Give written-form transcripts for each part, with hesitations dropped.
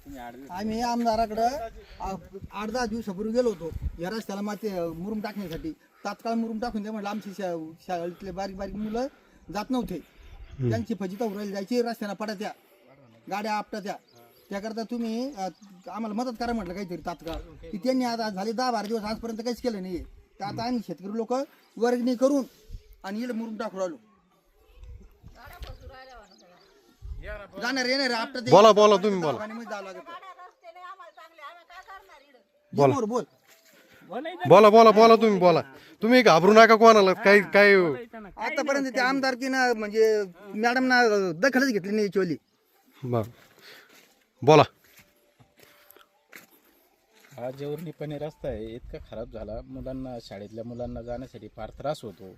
आम्ही आमदाराकडं 8-10 दिवसापूर्वी गेलो होतो या रस्त्याला माती मुरुम टाकण्यासाठी. तात्काळ मुरुम टाकून द्या म्हटलं. आमची शाळेतले बारीक बारीक मुलं जात नव्हते, त्यांची फजिता उरायला जायची, रस्त्याला पडात्या, गाड्या आपटात्या. त्याकरता तुम्ही आम्हाला मदत करा म्हटलं काहीतरी तात्काळ. की त्यांनी आता झाले 10-12 दिवस आजपर्यंत काहीच केलं नाही. तर आता आम्ही शेतकरी लोक वर्गणी करून आणि इकडे मुरुम टाकून आलो. जाणार येणार आपटा बोला बोला तुम्ही बोला बोल बोल बोला बोला बोला तुम्ही बोला. तुम्ही घाबरू नका कोणाला. काय काय आतापर्यंत ते आमदारकीनं म्हणजे मॅडमना दखलच घेतली नाही याची. बर बोला. हा जेवरलीपणे रस्ता आहे इतका खराब झाला, मुलांना शाळेतल्या मुलांना जाण्यासाठी फार त्रास होतो.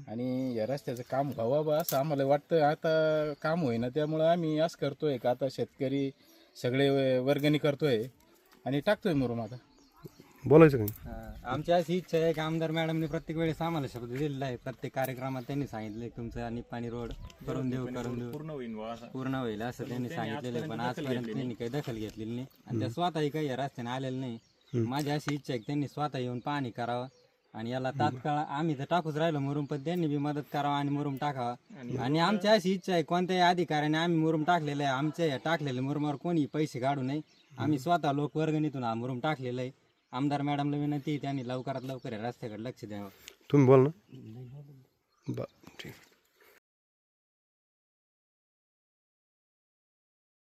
आणि या रस्त्याचं काम व्हावं बा असं आम्हाला वाटतं. आता काम होईना, त्यामुळं आम्ही असं करतोय का आता शेतकरी सगळे वर्गणी करतोय आणि टाकतोय मुरुम. आता बोलायचं काही आमची अशी इच्छा आहे की आमदार मॅडमने प्रत्येक वेळेस आम्हाला शब्द दिलेला आहे. प्रत्येक कार्यक्रमात त्यांनी सांगितले तुमचं निपाणी रोड करून देऊ पूर्ण होईल असं त्यांनी सांगितलेलं आहे. पण आजपर्यंत त्यांनी काही दखल घेतलेली नाही आणि त्या स्वतःही काही या रस्त्याने आलेलं नाही. माझी अशी इच्छा आहे की त्यांनी स्वतः येऊन पाहणी करावं आणि याला तात्काळ आम्ही तर टाकूच राहिलो मुरुम, पण त्यांनी बी मदत करावं आणि मुरुम टाकावा. आणि आमची अशी इच्छा आहे कोणत्याही अधिकाऱ्याने आम्ही मुरुम टाकलेलं आहे, आमच्या या टाकलेल्या मुरुमावर कोणी पैसे काढू नये. आम्ही स्वतः लोकवर्गणीतून हा मुरुम टाकलेला आहे. आमदार मॅडमला विनंती त्यांनी लवकरात लवकर या रस्त्याकडे लक्ष द्यावं. तुम्ही बोल ना.